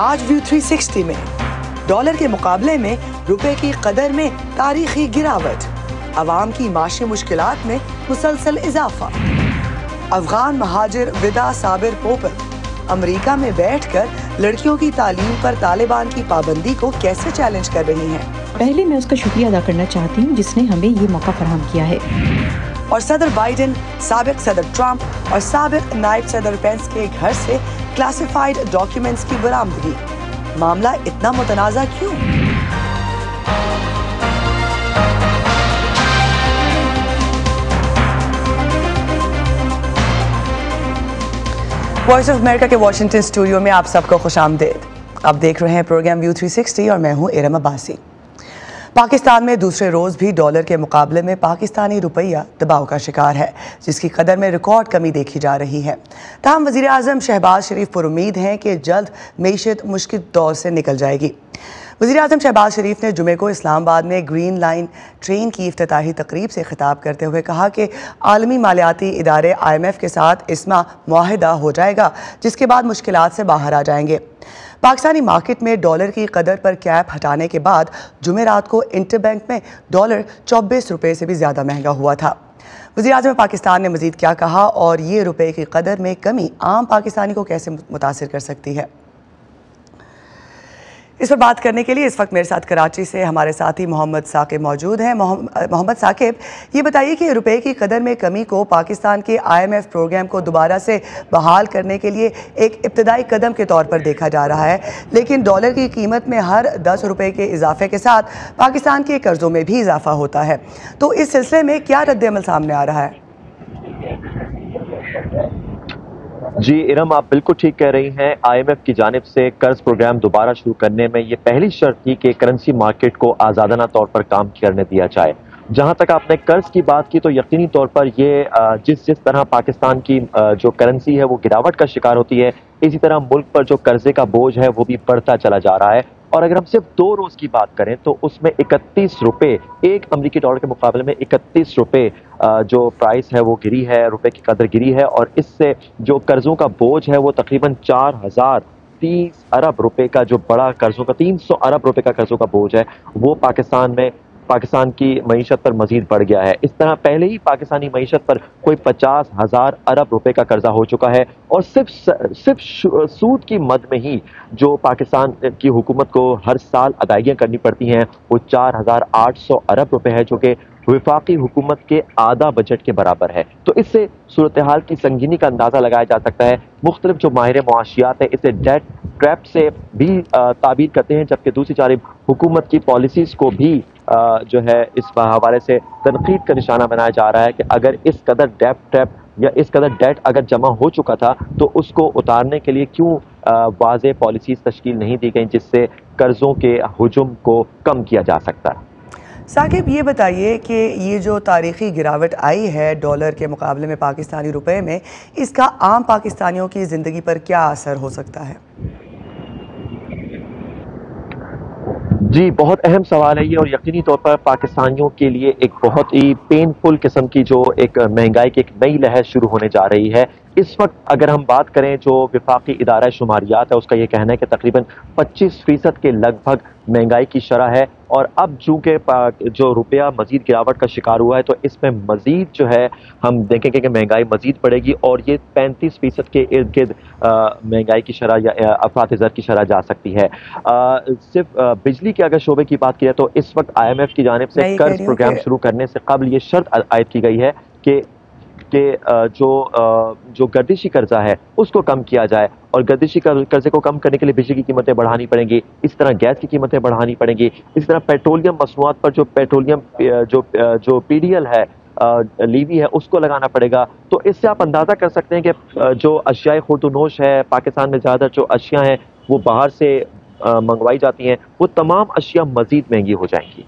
آج ویو 360 میں ڈالر کے مقابلے میں روپے کی قدر میں تاریخی گراوٹ، عوام کی معاشی مشکلات میں مسلسل اضافہ، افغان مہاجر ودا صابر پوپل امریکہ میں بیٹھ کر لڑکیوں کی تعلیم پر طالبان کی پابندی کو کیسے چیلنج کر رہی ہیں۔ پہلے میں اس کا شکریہ ادا کرنا چاہتی ہوں جس نے ہمیں یہ موقع فراہم کیا ہے۔ اور صدر بائیڈن، سابق صدر ٹرمپ اور سابق نائب صدر پینس کے گھر سے کلاسیفائیڈ ڈاکیومنٹس کی برآمدگی، معاملہ اتنا متنازع کیوں؟ وائس آف امریکہ کے واشنگٹن اسٹوڈیو میں آپ سب کو خوش آمدید۔ آپ دیکھ رہے ہیں پروگرام ویو 360 اور میں ہوں ارم عباسی۔ پاکستان میں دوسرے روز بھی ڈالر کے مقابلے میں پاکستانی روپیہ دباؤ کا شکار ہے، جس کی قدر میں ریکارڈ کمی دیکھی جا رہی ہے۔ تاہم وزیر اعظم شہباز شریف پر امید ہیں کہ جلد معیشت مشکل دور سے نکل جائے گی۔ وزیر اعظم شہباز شریف نے جمعے کو اسلام آباد میں گرین لائن ٹرین کی افتتاحی تقریب سے خطاب کرتے ہوئے کہا کہ عالمی مالیاتی ادارے IMF کے ساتھ اس ماہ معاہدہ ہو جائے گا، جس کے بعد مشکلات سے باہر آ جائیں گے۔ پاکستانی مارکیٹ میں ڈالر کی قدر پر کیپ ہٹانے کے بعد جمعرات کو انٹر بینک میں ڈالر 24 روپے سے بھی زیادہ مہنگا ہوا تھا۔ وزیر اعظم پاکستان نے مزید کیا کہا اور یہ روپے کی قدر میں کمی عام پاکستانی کو کیسے متاثر کر سکتی ہے؟ اس پر بات کرنے کے لیے اس وقت میرے ساتھ کراچی سے ہمارے ساتھی محمد ثاقب موجود ہیں۔ محمد ثاقب، یہ بتائیے کہ روپے کی قدر میں کمی کو پاکستان کے IMF پروگرام کو دوبارہ سے بحال کرنے کے لیے ایک ابتدائی قدم کے طور پر دیکھا جا رہا ہے، لیکن ڈالر کی قیمت میں ہر 10 روپے کے اضافے کے ساتھ پاکستان کے قرضوں میں بھی اضافہ ہوتا ہے، تو اس سلسلے میں کیا رد عمل سامنے آ رہا ہے؟ جی ارم، آپ بالکل ٹھیک کہہ رہی ہیں۔ IMF کی جانب سے قرض پروگرام دوبارہ شروع کرنے میں یہ پہلی شرط تھی کہ کرنسی مارکیٹ کو آزادانہ طور پر کام کرنے دیا جائے۔ جہاں تک آپ نے قرض کی بات کی تو یقینی طور پر یہ جس طرح پاکستان کی جو کرنسی ہے وہ گراوٹ کا شکار ہوتی ہے، اسی طرح ملک پر جو قرضے کا بوجھ ہے وہ بھی بڑھتا چلا جا رہا ہے۔ اور اگر ہم صرف 2 روز کی بات کریں تو اس میں 31 روپے، ایک امریکی ڈالر کے مقابلے میں 31 روپے جو پرائس ہے وہ گری ہے، روپے کی قدر گری ہے، اور اس سے جو قرضوں کا بوجھ ہے وہ تقریباً 4030 ارب روپے کا جو بڑا قرضوں کا 300 ارب روپے کا قرضوں کا بوجھ ہے وہ پاکستان کی معیشت پر مزید بڑھ گیا ہے۔ اس طرح پہلے ہی پاکستانی معیشت پر کوئی 50,000 ارب روپے کا قرضہ ہو چکا ہے، اور صرف سود کی مد میں ہی جو پاکستان کی حکومت کو ہر سال ادائیگیاں کرنی پڑتی ہیں وہ 4800 ارب روپے ہے، جو کہ وفاقی حکومت کے آدھا بجٹ کے برابر ہے۔ تو اس سے صورتحال کی سنگینی کا اندازہ لگایا جا سکتا ہے۔ مختلف جو ماہر معاشیات ہیں اسے ڈیٹ ٹریپ سے بھی تعبیر کرتے ہیں، جبکہ دوسری جانب حکومت کی پالیسیز کو بھی جو ہے اس حوالے سے تنقید کا نشانہ بنایا جا رہا ہے کہ اگر اس قدر ڈیٹ ٹریپ یا اس قدر ڈیٹ اگر جمع ہو چکا تھا تو اس کو اتارنے کے لیے کیوں واضح پالیسیز تشکیل نہیں دی گئیں جس سے قرضوں کے حجم کو کم کیا جا سکتا ہے۔ ثاقب، یہ بتائیے کہ یہ جو تاریخی گراوٹ آئی ہے ڈالر کے مقابلے میں پاکستانی روپے میں، اس کا عام پاکستانیوں کی زندگی پر کیا اثر ہو سکتا ہے؟ جی بہت اہم سوال ہے یہ، اور یقینی طور پر پاکستانیوں کے لیے ایک بہت ہی پینفل قسم کی جو ایک مہنگائی کی ایک نئی لہر شروع ہونے جا رہی ہے۔ اس وقت اگر ہم بات کریں جو وفاقی ادارہ شماریات ہے اس کا یہ کہنا ہے کہ تقریباً 25% کے لگ بھگ مہنگائی کی شرح ہے، اور اب چونکہ جو روپیہ مزید گراوٹ کا شکار ہوا ہے تو اس میں مزید جو ہے ہم دیکھیں گے کہ مہنگائی مزید بڑھے گی، اور یہ 35% کے ارد گرد مہنگائی کی شرح یا افراط زر کی شرح جا سکتی ہے۔ صرف بجلی کے اگر شعبے کی بات کی جائے تو اس وقت IMF کی جانب سے قرض پروگرام شروع کرنے سے قبل یہ شرط عائد کی گئی ہے کہ جو گردشی قرضہ ہے اس کو کم کیا جائے، اور گردشی قرضے کو کم کرنے کے لیے بجلی کی قیمتیں بڑھانی پڑیں گی، اس طرح گیس کی قیمتیں بڑھانی پڑیں گی، اس طرح پیٹرولیم مصنوعات پر جو پیٹرولیم جو PDL ہے لیوی ہے اس کو لگانا پڑے گا۔ تو اس سے آپ اندازہ کر سکتے ہیں کہ جو اشیاء خورد و نوش ہے پاکستان میں زیادہ جو اشیاء ہیں وہ باہر سے منگوائی جاتی ہیں، وہ تمام اشیاء مزید مہنگی ہو جائیں گی۔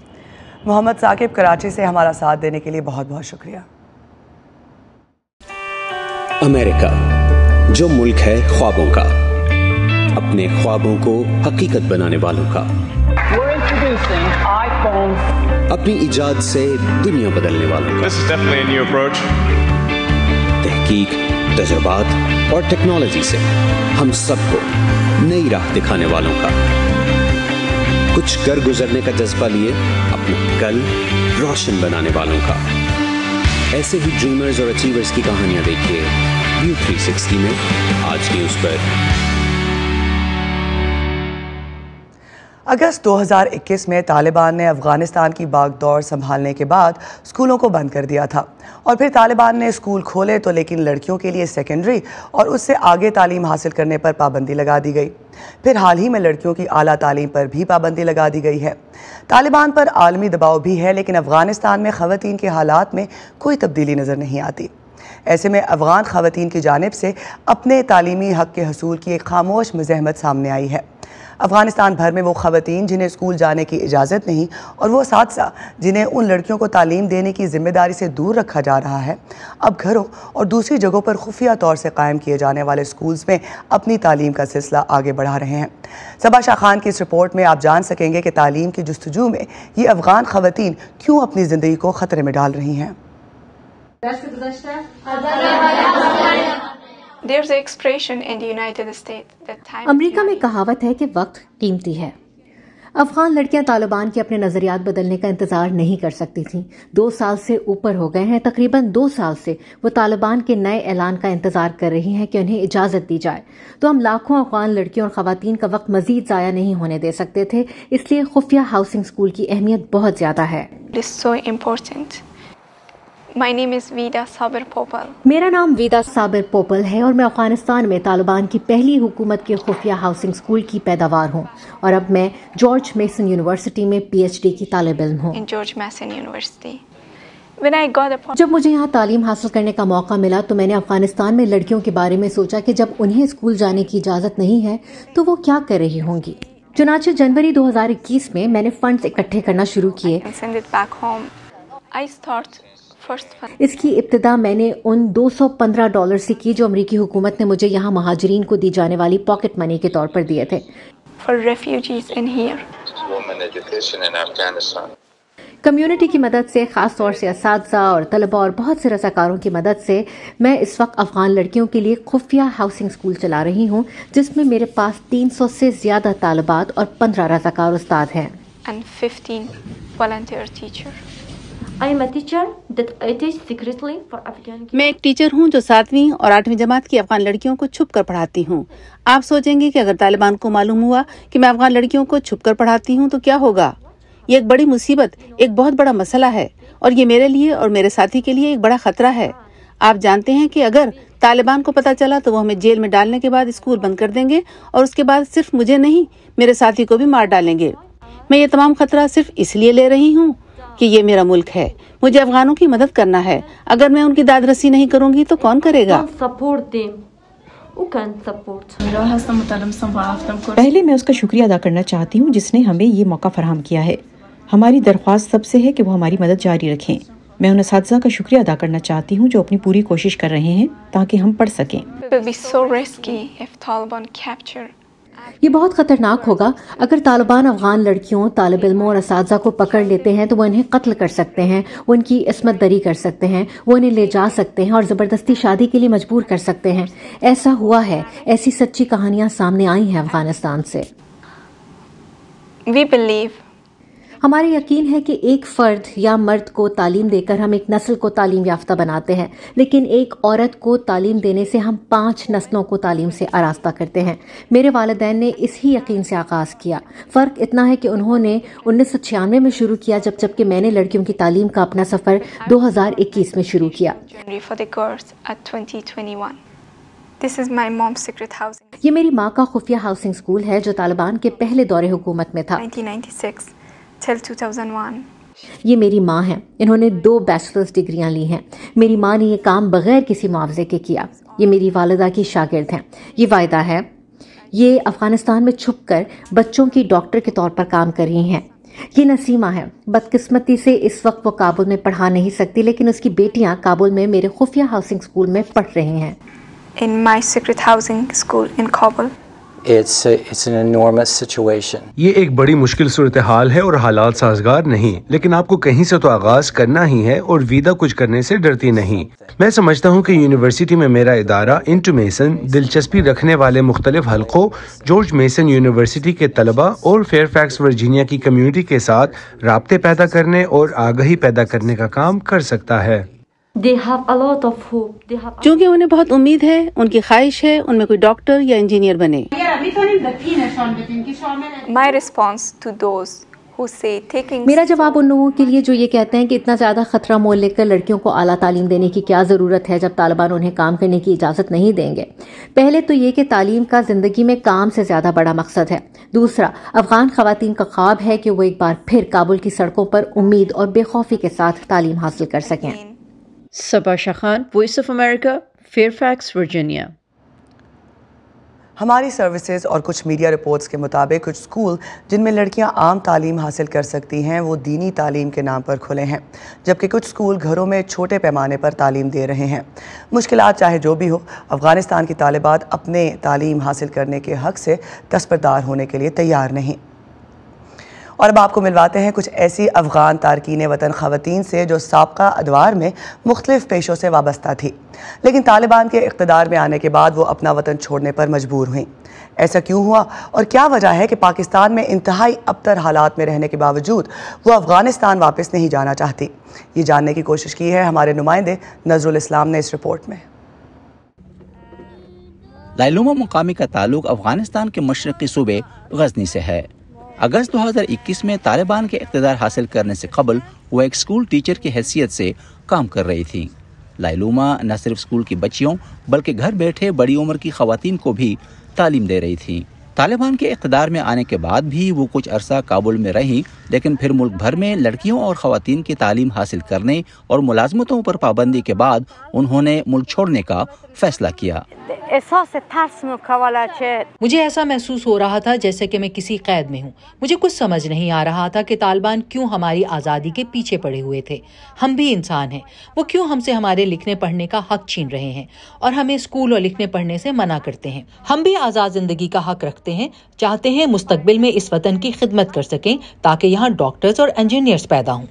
محمد ثاقب کراچی سے ہمارا ساتھ دینے کے لیے بہت بہت شکریہ۔ امریکہ، جو ملک ہے خوابوں کا، اپنے خوابوں کو حقیقت بنانے والوں کا، اپنی ایجاد سے دنیا بدلنے والوں کا۔ तहकीक, तजुर्बात और टेक्नोलॉजी से हम सबको नई राह दिखाने वालों का, कुछ कर गुजरने का जज्बा लिए अपना कल रोशन बनाने वालों का। ऐसे ही ड्रीमर्स और अचीवर्स की कहानियां देखिए व्यू 360 में आज न्यूज़ पर। अगस्त 2021 में तालिबान ने अफगानिस्तान की बागडोर संभालने के बाद स्कूलों को बंद कर दिया था और फिर तालिबान ने स्कूल खोले तो लेकिन लड़कियों के लिए सेकेंडरी और उससे आगे तालीम हासिल करने पर पाबंदी लगा दी गई। फिर हाल ही में लड़कियों की आला तालीम पर भी पाबंदी लगा दी गई है। तालिबान पर आलमी दबाव भी है लेकिन अफगानिस्तान में ख़वातीन के हालात में कोई तब्दीली नज़र नहीं आती। ऐसे में अफगान ख़वातीन की जानिब से अपने तालीमी हक़ के हसूल की एक खामोश मज़ाहमत सामने आई है। अफगानिस्तान भर में वो ख़वातीन जिन्हें स्कूल जाने की इजाज़त नहीं और वो साथसा जिन्हें उन लड़कियों को तालीम देने की ज़िम्मेदारी से दूर रखा जा रहा है, अब घरों और दूसरी जगहों पर खुफिया तौर से कायम किए जाने वाले स्कूल्स में अपनी तालीम का सिलसिला आगे बढ़ा रहे हैं। सबा शाह खान की इस रिपोर्ट में आप जान सकेंगे कि तालीम की जुस्तजू में ये अफगान ख़वातीन क्यों अपनी ज़िंदगी को ख़तरे में डाल रही हैं। अमेरिका में कहावत है कि वक्त कीमती है। अफगान लड़कियां तालिबान के अपने नजरियात बदलने का इंतजार नहीं कर सकती थीं। 2 साल से ऊपर हो गए हैं, तकरीबन 2 साल से वो तालिबान के नए ऐलान का इंतजार कर रही हैं कि उन्हें इजाजत दी जाए। तो हम लाखों अफगान लड़कियों और खवातीन का वक्त मजीद जाया नहीं होने दे सकते थे, इसलिए खुफिया हाउसिंग स्कूल की अहमियत बहुत ज्यादा है। My name is Vida Sabir Popal. मेरा नाम वीदा साबिर पोपल है और मैं अफगानिस्तान में तालिबान की पहली हुकूमत के खुफिया हाउसिंग स्कूल की पैदावार हूँ और अब मैं जॉर्ज मेसन यूनिवर्सिटी में PhD की तालिब इल्म हूँ। In George Mason University. When I got a जब मुझे यहाँ तालीम हासिल करने का मौका मिला तो मैंने अफगानिस्तान में लड़कियों के बारे में सोचा कि जब उन्हें स्कूल जाने की इजाज़त नहीं है तो वो क्या कर रही होंगी। चुनांचे जनवरी 2021 में मैंने फंड्स इकट्ठे करना शुरू किए। इसकी इब्तिदा मैंने उन $215 से की जो अमरीकी हुकूमत ने मुझे यहाँ महाजरीन को दी जाने वाली पॉकेट मनी के तौर पर दिए थे। कम्युनिटी की मदद से, खास तौर से असातिज़ा और तलबा और बहुत से रज़ाकारों की मदद से मैं इस वक्त अफगान लड़कियों के लिए खुफिया हाउसिंग स्कूल चला रही हूँ जिसमें मेरे पास 300 से ज़्यादा तालिबात और 15 रज़ाकार उस्ताद हैं। मैं एक टीचर हूँ जो 7वीं और 8वीं जमात की अफगान लड़कियों को छुप कर पढ़ाती हूँ। आप सोचेंगे कि अगर तालिबान को मालूम हुआ कि मैं अफगान लड़कियों को छुप कर पढ़ाती हूँ तो क्या होगा। ये एक बड़ी मुसीबत, एक बहुत बड़ा मसला है और ये मेरे लिए और मेरे साथी के लिए एक बड़ा खतरा है। आप जानते हैं कि अगर तालिबान को पता चला तो वो हमें जेल में डालने के बाद स्कूल बंद कर देंगे और उसके बाद सिर्फ मुझे नहीं, मेरे साथी को भी मार डालेंगे। मैं ये तमाम खतरा सिर्फ इसलिए ले रही हूँ कि ये मेरा मुल्क है, मुझे अफगानों की मदद करना है। अगर मैं उनकी दाद रसी नहीं करूंगी तो कौन करेगा। पहले मैं उसका शुक्रिया अदा करना चाहती हूँ जिसने हमें ये मौका फराहम किया है। हमारी दरख्वास्त सबसे है कि वो हमारी मदद जारी रखें। मैं उन असातिज़ा का शुक्रिया अदा करना चाहती हूँ जो अपनी पूरी कोशिश कर रहे हैं ताकि हम पढ़ सकें। ये बहुत खतरनाक होगा अगर तालिबान अफगान लड़कियों, तालिब इल्मों और असातिज़ा को पकड़ लेते हैं तो वो इन्हें कत्ल कर सकते हैं, वो इनकी इस्मत दरी कर सकते हैं, वो इन्हें ले जा सकते हैं और ज़बरदस्ती शादी के लिए मजबूर कर सकते हैं। ऐसा हुआ है, ऐसी सच्ची कहानियाँ सामने आई हैं अफगानिस्तान से। हमारा यकीन है कि एक फ़र्द या मर्द को तालीम देकर हम एक नस्ल को तालीम याफ्ता बनाते हैं, लेकिन एक औरत को तालीम देने से हम 5 नस्लों को तालीम से आरास्ता करते हैं। मेरे वालिदैन ने इसी यकीन से आगाज़ किया। फ़र्क इतना है कि उन्होंने 1996 में शुरू किया जबकि मैंने लड़कियों की तालीम का अपना सफ़र 2021 में शुरू किया। ये मेरी माँ का खुफिया हाउसिंग स्कूल है जो तालिबान के पहले दौरे हुकूमत में था। 1996 till 2001. ये मेरी माँ हैं, इन्होंने 2 बैचलर्स डिग्रियां ली हैं। मेरी माँ ने ये काम बगैर किसी मुआवजे के किया। ये मेरी वालिदा की शागिर्द हैं। ये वायदा है, ये अफगानिस्तान में छुपकर बच्चों की डॉक्टर के तौर पर काम कर रही हैं। ये नसीमा है, बदकिस्मती से इस वक्त वो काबुल में पढ़ा नहीं सकती, लेकिन उसकी बेटियां काबुल में मेरे खुफिया हाउसिंग स्कूल में पढ़ रही हैं। In my secret housing school in Kabul. It's an enormous situation. یہ ایک بڑی مشکل صورتحال ہے اور حالات سازگار نہیں، لیکن آپ کو کہیں سے تو آغاز کرنا ہی ہے اور ویدا کچھ کرنے سے ڈرتی نہیں۔ میں سمجھتا ہوں کہ یونیورسٹی میں میرا ادارہ انٹو میسن دلچسپی رکھنے والے مختلف حلقوں، جارج میسن یونیورسٹی کے طلباء اور فیئر فیکس ورجینیا کی کمیونٹی کے ساتھ رابطے پیدا کرنے اور آگاہی پیدا کرنے کا کام کر سکتا ہے۔ چونکہ انہیں بہت امید ہے، ان کی خواہش ہے ان میں کوئی ڈاکٹر یا انجینئر بنے۔ My response to those who say taking میرا جواب ان لوگوں کے لیے جو یہ کہتے ہیں کہ اتنا زیادہ خطرہ مول لے کر لڑکیوں کو اعلیٰ تعلیم دینے کی کیا ضرورت ہے جب طالبان انہیں کام کرنے کی اجازت نہیں دیں گے۔ پہلے تو یہ کہ تعلیم کا زندگی میں کام سے زیادہ بڑا مقصد ہے۔ دوسرا، افغان خواتین کا خواب ہے کہ وہ ایک بار پھر کابل کی سڑکوں پر امید اور بے خوفی کے ساتھ تعلیم حاصل کر سکیں۔ صبا شخان، voice of America, Fairfax, Virginia. ہماری سروسز اور کچھ میڈیا رپورٹس کے مطابق کچھ اسکول جن میں لڑکیاں عام تعلیم حاصل کر سکتی ہیں وہ دینی تعلیم کے نام پر کھلے ہیں، جبکہ کچھ اسکول گھروں میں چھوٹے پیمانے پر تعلیم دے رہے ہیں۔ مشکلات چاہے جو بھی ہو، افغانستان کی طالبات اپنے تعلیم حاصل کرنے کے حق سے دستبردار ہونے کے لیے تیار نہیں۔ اور اب آپ کو ملواتے ہیں کچھ ایسی افغان تارکین وطن خواتین سے جو سابقہ ادوار میں مختلف پیشوں سے وابستہ تھی، لیکن طالبان کے اقتدار میں آنے کے بعد وہ اپنا وطن چھوڑنے پر مجبور ہوئیں۔ ایسا کیوں ہوا اور کیا وجہ ہے کہ پاکستان میں انتہائی ابتر حالات میں رہنے کے باوجود وہ افغانستان واپس نہیں جانا چاہتی؟ یہ جاننے کی کوشش کی ہے ہمارے نمائندے نظر الاسلام نے اس رپورٹ میں۔ لائلوما مقامی کا تعلق افغانستان کے مشرقی صوبے غزنی سے ہے۔ اگست 2021 میں طالبان کے اقتدار حاصل کرنے سے قبل وہ ایک اسکول ٹیچر کی حیثیت سے کام کر رہی تھی۔ لائلوما نہ صرف اسکول کی بچیوں بلکہ گھر بیٹھے بڑی عمر کی خواتین کو بھی تعلیم دے رہی تھی۔ طالبان کے اقتدار میں آنے کے بعد بھی وہ کچھ عرصہ کابل میں رہیں، لیکن پھر ملک بھر میں لڑکیوں اور خواتین کی تعلیم حاصل کرنے اور ملازمتوں پر پابندی کے بعد انہوں نے ملک چھوڑنے کا فیصلہ کیا۔ مجھے ایسا محسوس ہو رہا تھا جیسے کہ میں کسی قید میں ہوں۔ مجھے کچھ سمجھ نہیں آ رہا تھا کہ طالبان کیوں ہماری آزادی کے پیچھے پڑے ہوئے تھے۔ ہم بھی انسان ہیں، وہ کیوں ہم سے ہمارے لکھنے پڑھنے کا حق چھین رہے ہیں اور ہمیں اسکول اور لکھنے پڑھنے سے منع کرتے ہیں۔ ہم بھی آزاد زندگی کا حق رکھتے ہیں، چاہتے ہیں مستقبل میں اس وطن کی خدمت کر سکیں تاکہ یہاں ڈاکٹرز اور انجینئرز پیدا ہوں۔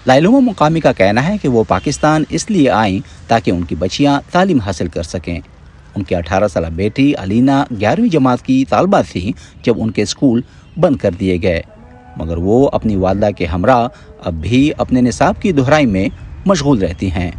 لائلوما مقامی کا کہنا ہے کہ وہ پاکستان اس لیے آئیں تاکہ ان کی بچیاں تعلیم حاصل کر سکیں۔ ان کی 18 سالہ بیٹی علینا 11ویں جماعت کی طالبہ تھی جب ان کے اسکول بند کر دیے گئے، مگر وہ اپنی والدہ کے ہمراہ اب بھی اپنے نصاب کی دہرائی میں مشغول رہتی ہیں۔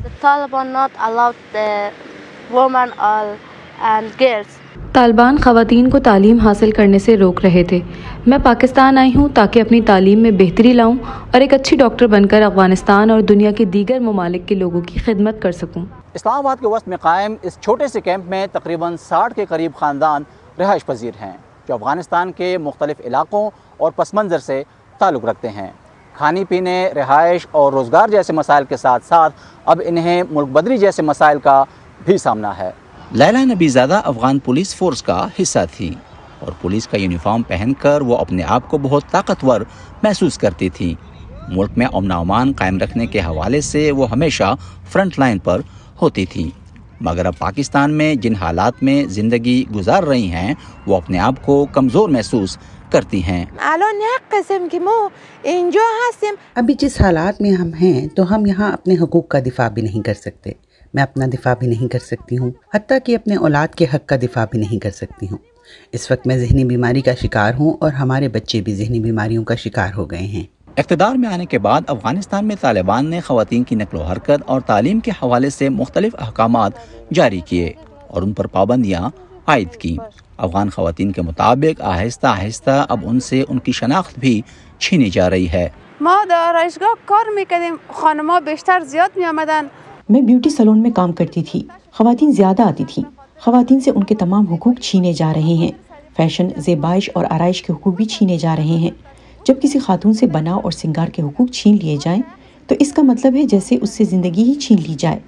طالبان خواتین کو تعلیم حاصل کرنے سے روک رہے تھے۔ میں پاکستان آئی ہوں تاکہ اپنی تعلیم میں بہتری لاؤں اور ایک اچھی ڈاکٹر بن کر افغانستان اور دنیا کے دیگر ممالک کے لوگوں کی خدمت کر سکوں۔ اسلام آباد کے وسط میں قائم اس چھوٹے سے کیمپ میں تقریباً 60 کے قریب خاندان رہائش پذیر ہیں جو افغانستان کے مختلف علاقوں اور پس منظر سے تعلق رکھتے ہیں۔ کھانے پینے، رہائش اور روزگار جیسے مسائل کے ساتھ ساتھ اب انہیں ملک بدری جیسے مسائل کا بھی سامنا ہے۔ لیلا نبی زادہ افغان پولیس فورس کا حصہ تھی اور پولیس کا یونیفارم پہن کر وہ اپنے آپ کو بہت طاقتور محسوس کرتی تھی۔ ملک میں امن و امان قائم رکھنے کے حوالے سے وہ ہمیشہ فرنٹ لائن پر ہوتی تھی، مگر اب پاکستان میں جن حالات میں زندگی گزار رہی ہیں وہ اپنے آپ کو کمزور محسوس کرتی ہیں۔ ابھی جس حالات میں ہم ہیں تو ہم یہاں اپنے حقوق کا دفاع بھی نہیں کر سکتے۔ میں اپنا دفاع بھی نہیں کر سکتی ہوں، حتیٰ کہ اپنے اولاد کے حق کا دفاع بھی نہیں کر سکتی ہوں۔ اس وقت میں ذہنی بیماری کا شکار ہوں اور ہمارے بچے بھی ذہنی بیماریوں کا شکار ہو گئے ہیں۔ اقتدار میں آنے کے بعد افغانستان میں طالبان نے خواتین کی نقل و حرکت اور تعلیم کے حوالے سے مختلف احکامات جاری کیے اور ان پر پابندیاں عائد کی۔ افغان خواتین کے مطابق آہستہ آہستہ اب ان سے ان کی شناخت بھی چھینی جا رہی ہے۔ میں بیوٹی سیلون میں کام کرتی تھی، خواتین زیادہ آتی تھیں، خواتین سے ان کے تمام حقوق چھینے جا رہے ہیں۔ فیشن، زیبائش اور آرائش کے حقوق بھی چھینے جا رہے ہیں۔ جب کسی خاتون سے بناؤ اور سنگار کے حقوق چھین لیے جائیں تو اس کا مطلب ہے جیسے اس سے زندگی ہی چھین لی جائے۔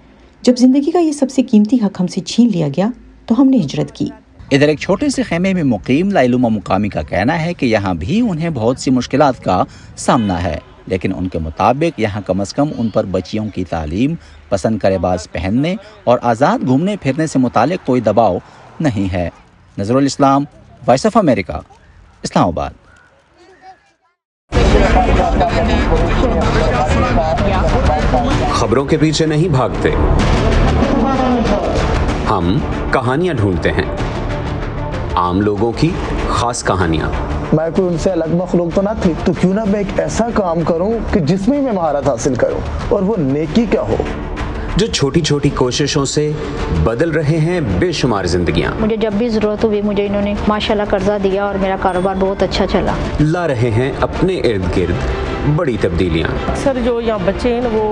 جب زندگی کا یہ سب سے قیمتی حق ہم سے چھین لیا گیا تو ہم نے ہجرت کی۔ ادھر ایک چھوٹے سے خیمے میں مقیم لائلوما مقامی کا کہنا ہے کہ یہاں بھی انہیں بہت سی مشکلات کا سامنا ہے، لیکن ان کے مطابق یہاں کم از کم ان پر بچیوں کی تعلیم، پسند کا لباس پہننے اور آزاد گھومنے پھرنے سے متعلق کوئی دباؤ نہیں ہے۔ नज़रुल-इस्लाम, वॉइस ऑफ अमेरिका, इस्लामाबाद। खबरों के पीछे नहीं भागते, हम कहानियां ढूंढते हैं, आम लोगों की खास कहानियां। मैं कोई उनसे अलग मखलूक तो ना थी, तो क्यों ना मैं एक ऐसा काम करूं कि जिसमें मैं महारत हासिल करूं, और वो नेकी क्या हो, जो छोटी छोटी कोशिशों से बदल रहे हैं बेशुमार जिंदगियां। मुझे जब भी जरूरत हुई मुझे इन्होंने माशाल्लाह कर्जा दिया और मेरा कारोबार बहुत अच्छा चला। ला रहे हैं अपने इर्द गिर्द बड़ी तब्दीलियां। अक्सर जो यहाँ बच्चे हैं वो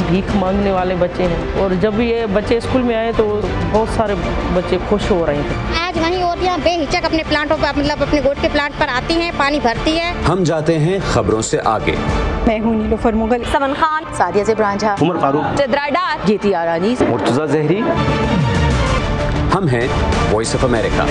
भीख मांगने वाले बच्चे हैं, और जब ये बच्चे स्कूल में आए तो बहुत सारे बच्चे खुश हो रहे थे। आज वहीं औरतें बेहिचक अपने प्लांटों पर, मतलब अपने गोट के प्लांट पर आती हैं, पानी भरती है। हम जाते हैं खबरों से आगे। मैं हूँ नीलोफर मुगल, समन खान, सादिया ज़ेबरान झा, उमर फारूक, चित्राडार, जीती आरानी, मुर्तजा ज़हरी। हम हैं वॉइस ऑफ अमेरिका।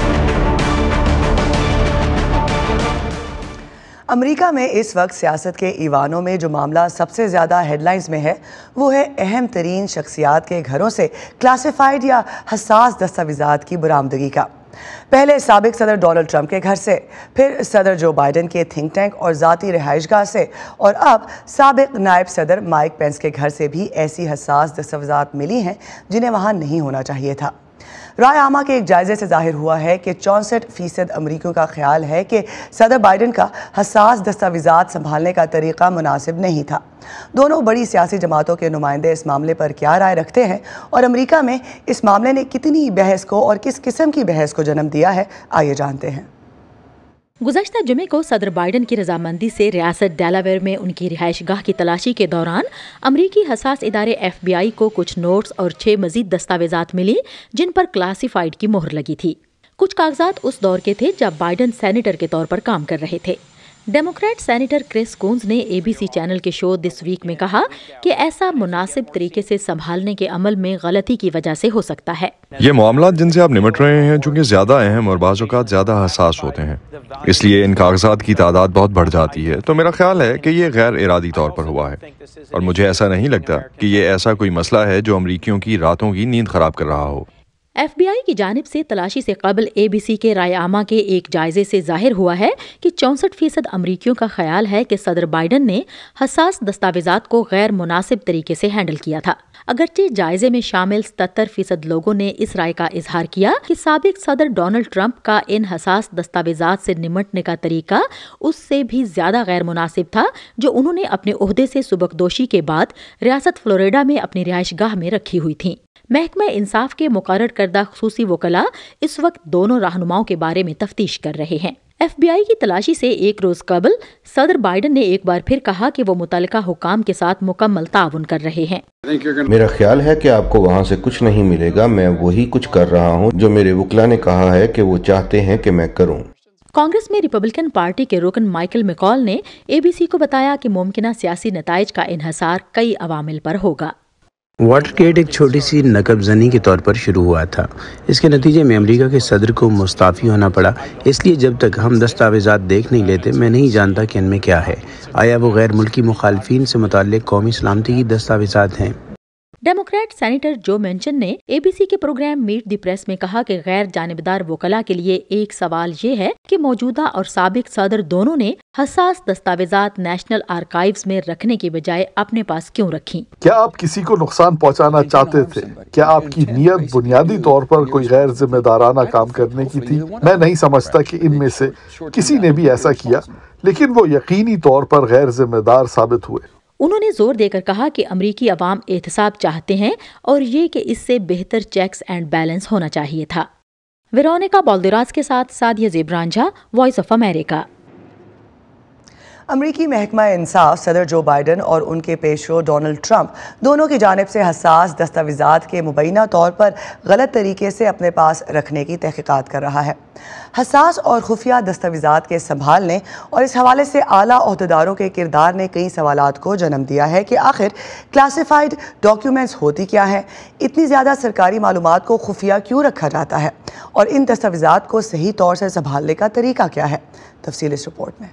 अमेरिका में इस वक्त सियासत के ईवानों में जो मामला सबसे ज़्यादा हेडलाइंस में है वो है अहम तरीन शख्सियात के घरों से क्लासिफाइड या हसास दस्तावेज़ात की बरामदगी का। पहले साबिक सदर डोनाल्ड ट्रंप के घर से, फिर सदर जो बाइडन के थिंक टैंक और ज़ाती रिहाइशगाह से, और अब साबिक नायब सदर माइक पेंस के घर से भी ऐसी हसास दस्तावेज़ात मिली हैं जिन्हें वहाँ नहीं होना चाहिए था। राय आमा के एक जायजे से जाहिर हुआ है कि 64% अमरीकियों का ख्याल है कि सदर बाइडन का हसास दस्तावेज़ात संभालने का तरीक़ा मुनासिब नहीं था। दोनों बड़ी सियासी जमातों के नुमाइंदे इस मामले पर क्या राय रखते हैं और अमरीका में इस मामले ने कितनी बहस को और किस किस्म की बहस को जन्म दिया है, आइए जानते हैं। गुज़श्ता जुमे को सदर बाइडन की रजामंदी से रियासत डेलावेयर में उनकी रिहाइशगाह की तलाशी के दौरान अमरीकी हसास इदारे FBI को कुछ नोट्स और 6 मजीद दस्तावेजात मिली जिन पर क्लासिफाइड की मोहर लगी थी। कुछ कागजात उस दौर के थे जब बाइडन सेनेटर के तौर पर काम कर रहे थे। डेमोक्रेट सेनेटर क्रिस कून्स ने ABC चैनल के शो दिस वीक में कहा कि ऐसा मुनासिब तरीके से संभालने के अमल में गलती की वजह से हो सकता है। ये मामला जिनसे आप निपट रहे हैं चूंकि ज्यादा अहम और बाज़ औक़ात ज्यादा हसास होते हैं, इसलिए इन कागजात की तादाद बहुत बढ़ जाती है। तो मेरा ख्याल है कि ये गैर इरादी तौर पर हुआ है, और मुझे ऐसा नहीं लगता कि ये ऐसा कोई मसला है जो अमरीकियों की रातों की नींद खराब कर रहा हो। FBI की जानिब से तलाशी से कबल ABC के राय आमा के एक जायजे से जाहिर हुआ है कि 64% अमरीकियों का ख्याल है कि सदर बाइडन ने हसास दस्तावेजात को गैर मुनासिब तरीके से हैंडल किया था। अगरचे जायजे में शामिल 77% लोगों ने इस राय का इजहार किया कि साबिक सदर डोनाल्ड ट्रंप का इन हसास दस्तावेजात से निमटने का तरीका उससे भी ज्यादा गैर मुनासिब था जो उन्होंने अपने ओहदे से सुबकदोशी के बाद रियासत फ्लोरिडा में अपनी रिहाइशगाह में रखी हुई थी। महकमा इंसाफ के मुकर्रर करदा खुसूसी वकला इस वक्त दोनों रहनुमाओं के बारे में तफ्तीश कर रहे हैं। FBI की तलाशी से एक रोज कबल सदर बाइडन ने एक बार फिर कहा कि वो मुतल्लिका हुकाम के साथ मुकम्मल ताउन कर रहे हैं। मेरा ख्याल है कि आपको वहाँ से कुछ नहीं मिलेगा। मैं वही कुछ कर रहा हूँ जो मेरे वकला ने कहा है कि वो चाहते हैं कि मैं करूँ। कांग्रेस में रिपब्लिकन पार्टी के रुकन माइकल मैकॉल ने ABC को बताया कि मुमकिना सियासी नताइज का इन्हसार कई अवामिल पर होगा। वाटरगेट एक छोटी सी नकबजनी के तौर पर शुरू हुआ था। इसके नतीजे में अमेरिका के सदर को मुस्ताफ़ी होना पड़ा। इसलिए जब तक हम दस्तावेजात देख नहीं लेते मैं नहीं जानता कि इनमें क्या है। आया वो गैर मुल्की मुखालफीन से मुताल्लिक कौमी सलामती की दस्तावेजात हैं। डेमोक्रेट सेनेटर जो मेंशन ने ABC के प्रोग्राम मीट द प्रेस में कहा कि गैर जानिबदार वकला के लिए एक सवाल ये है कि मौजूदा और साबिक सदर दोनों ने हसास दस्तावेजात नेशनल आर्काइव्स में रखने की बजाय अपने पास क्यों रखी? क्या आप किसी को नुकसान पहुंचाना चाहते थे? क्या आपकी नीयत बुनियादी तौर पर कोई गैर जिम्मेदाराना काम करने की थी? मैं नहीं समझता कि इनमें से किसी ने भी ऐसा किया, लेकिन वो यकीनी तौर पर गैर जिम्मेदार साबित हुए। उन्होंने जोर देकर कहा कि अमरीकी अवाम एहतसाब चाहते हैं और ये कि इससे बेहतर चेक्स एंड बैलेंस होना चाहिए था। वेरोनिका बाल्देराज के साथ सादिया ज़ेबरान झा, वॉइस ऑफ अमेरिका। अमरीकी महकमा इंसाफ सदर जो बाइडन और उनके पेशरो डोनाल्ड ट्रंप दोनों की जानिब से हसास दस्तावेजात के मुबैना तौर पर गलत तरीके से अपने पास रखने की तहकीकात कर रहा है। हसास और खुफिया दस्तावेजात के संभालने और इस हवाले से आला ओहदेदारों के किरदार ने कई सवालात को जन्म दिया है कि आखिर क्लासिफाइड डॉक्यूमेंट्स होती क्या है, इतनी ज़्यादा सरकारी मालूमात को खुफिया क्यों रखा जाता है और इन दस्तावेजात को सही तौर से संभालने का तरीका क्या है। तफसील इस रिपोर्ट में।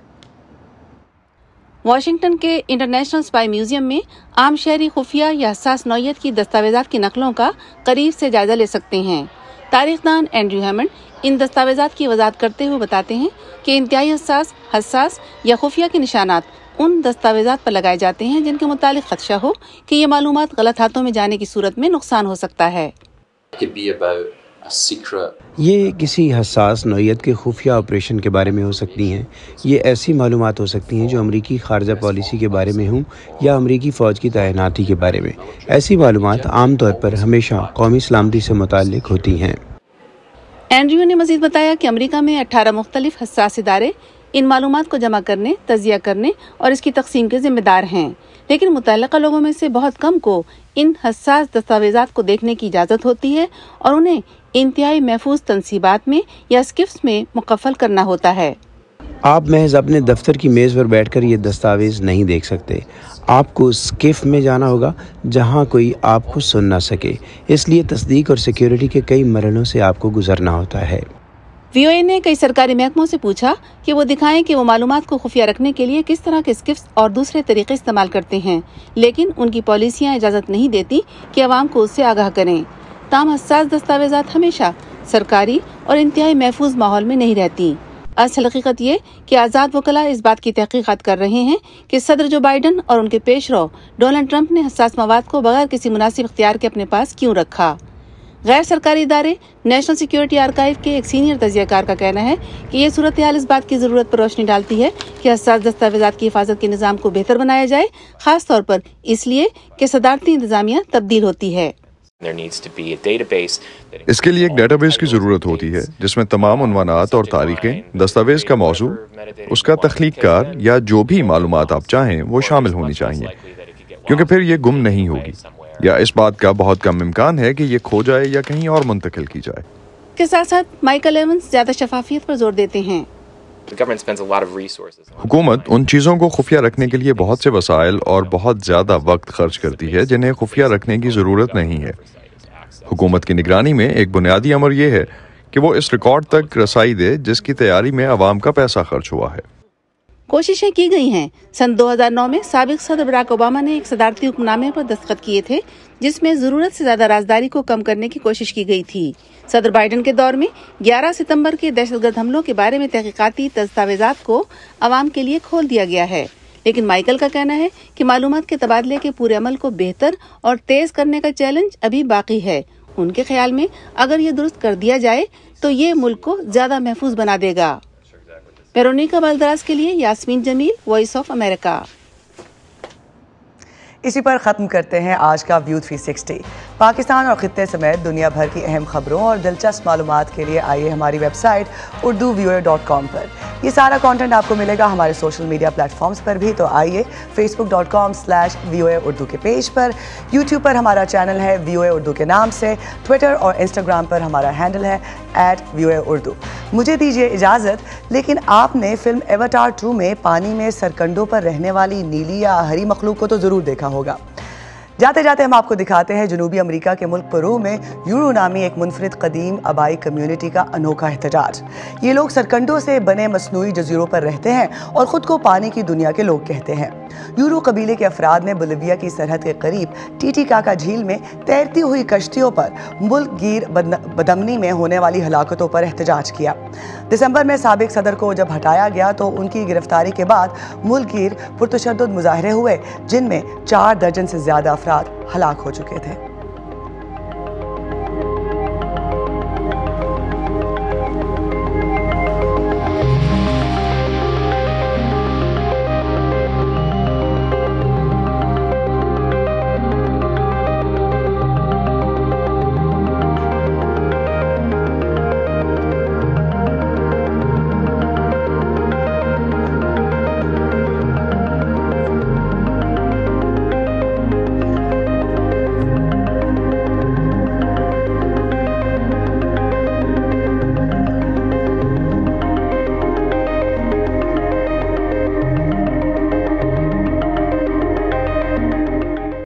वाशिंगटन के इंटरनेशनल स्पाई म्यूजियम में आम शहरी खुफिया या हसास नौयत की दस्तावेजात की नकलों का करीब से जायजा ले सकते हैं। तारीख दान एंड्रयू हैमंड इन दस्तावेजात की वजाहत करते हुए बताते हैं कि इंतहाई हसास या खुफिया के निशानात उन दस्तावेजात पर लगाए जाते हैं जिनके मुतालिक खदशा हो कि ये मालूमात गलत हाथों में जाने की सूरत में नुकसान हो सकता है। ये किसी हसास नौइयत के खुफिया ऑपरेशन के बारे में हो सकती हैं। ये ऐसी मालूमात हो सकती हैं जो अमरीकी खारजा पॉलिसी के बारे में हों या अमरीकी फ़ौज की तैनाती के बारे में। ऐसी मालूमात आम तौर पर हमेशा कौमी सलामती से मुताल्लिक होती हैं। एंड्रयू ने मज़ीद बताया कि अमरीका में 18 मुख्तलिफ हसास इदारे इन मालूमात को जमा करने, तजिया करने और इसकी तकसीम के जिम्मेदार हैं, लेकिन मुतल्लका लोगों में से बहुत कम को इन हसास दस्तावेजात को देखने की इजाज़त होती है और उन्हें इंतहाई महफूज तनसीबात में या स्किफ्स में मुकफ़ल करना होता है। आप महज अपने दफ्तर की मेज़ पर बैठकर ये दस्तावेज नहीं देख सकते। आपको स्किफ में जाना होगा जहां कोई आपको सुन ना सके, इसलिए तस्दीक और सिक्योरिटी के कई मरहलों से आपको गुजरना होता है। VOA ने कई सरकारी महकमों से पूछा कि वो दिखाएं कि वो मालूमात को खुफिया रखने के लिए किस तरह के स्किफ्स और दूसरे तरीके इस्तेमाल करते हैं, लेकिन उनकी पॉलिसियां इजाज़त नहीं देती कि अवाम को उससे आगाह करें। ताम हसास दस्तावेजात हमेशा सरकारी और इंतहाई महफूज माहौल में नहीं रहती। असल हकीकत ये कि आज़ाद वकला इस बात की तहकीकात कर रहे हैं कि सदर जो बाइडन और उनके पेशरो डोनाल्ड ट्रंप ने हसास मवाद को बगैर किसी मुनासिब इख्तियार के अपने पास क्यों रखा। गैर सरकारी इदारे नेशनल सिक्योरिटी आर्काइव के एक सीनियर तजियाकार का कहना है कि ये सूरत हाल इस बात की ज़रूरत पर रोशनी डालती है कि हसास दस्तावेजात की हिफाजत के निज़ाम को बेहतर बनाया जाए, खास तौर पर इसलिए कि सदारती इंतजामिया तब्दील होती है। इसके लिए एक डेटाबेस की ज़रूरत होती है जिसमें तमाम उन्वानात और तारीखें, दस्तावेज का मौजू, उसका तख्लीककार या जो भी मालूमात आप चाहें वो शामिल होनी चाहिए, क्योंकि फिर ये गुम नहीं होगी या इस बात का बहुत कम इम्कान है कि ये खो जाए या कहीं और मुंतकिल की जाए। के साथ साथ माइकल एवंस ज्यादा शफाफियत पर जोर देते हैं। हुकूमत उन चीज़ों को खुफिया रखने के लिए बहुत से वसाइल और बहुत ज़्यादा वक्त खर्च करती है जिन्हें खुफिया रखने की ज़रूरत नहीं है। हुकूमत की निगरानी में एक बुनियादी अमर यह है कि वो इस रिकॉर्ड तक रसाई दे जिसकी तैयारी में अवाम का पैसा खर्च हुआ है। कोशिशें की गई हैं। सन 2009 में साबिक सदर बराक ओबामा ने एक सदारती हुक्मनामे पर दस्तखत किए थे जिसमें ज़रूरत से ज़्यादा राजदारी को कम करने की कोशिश की गई थी। सदर बाइडन के दौर में 11 सितंबर के दहशतगर्द हमलों के बारे में तहकीकाती दस्तावेजात को अवाम के लिए खोल दिया गया है, लेकिन माइकल का कहना है कि मालूमात के तबादले के पूरे अमल को बेहतर और तेज करने का चैलेंज अभी बाकी है। उनके ख्याल में अगर ये दुरुस्त कर दिया जाए तो ये मुल्क को ज्यादा महफूज बना देगा। वेरोनिका बालदराज के लिए Yasmeen Jameel, voice of America. इसी पर ख़त्म करते हैं आज का व्यू 360। पाकिस्तान और खित्ते समेत दुनिया भर की अहम खबरों और दिलचस्प मालूमात के लिए आइए हमारी वेबसाइट urduvoa.com पर। ये सारा कंटेंट आपको मिलेगा हमारे सोशल मीडिया प्लेटफॉर्म्स पर भी, तो आइए facebook.com/VOA उर्दू के पेज पर, यूट्यूब पर हमारा चैनल है VOA उर्दू के नाम से, ट्विटर और इंस्टाग्राम पर हमारा हैंडल है @VOA उर्दू। मुझे दीजिए इजाज़त, लेकिन आपने फिल्म एवाटार 2 में पानी में सरकंडों पर रहने वाली नीली या हरी मखलूक को तो ज़रूर देखा होगा। जाते जाते हम आपको दिखाते हैं जनूबी अमेरिका के मुल्क पेरू में यूरो नामी एक मुनफरिद कदीम आबाई कम्युनिटी का अनोखा एहतजाज। ये लोग सरकंडों से बने मसनूई जजीरों पर रहते हैं और ख़ुद को पानी की दुनिया के लोग कहते हैं। यूरो कबीले के अफराद ने बोलिविया की सरहद के करीब टीटीकाका झील में तैरती हुई कश्तियों पर मुल्क गिर बदमनी में होने वाली हलाकतों पर एहतजाज किया। दिसंबर में साबिक सदर को जब हटाया गया तो उनकी गिरफ्तारी के बाद मुल्क गिर पुरतशद्दुद मुजाहरे हुए जिनमें 4 दर्जन से ज़्यादा अफराद हलाक हो चुके थे।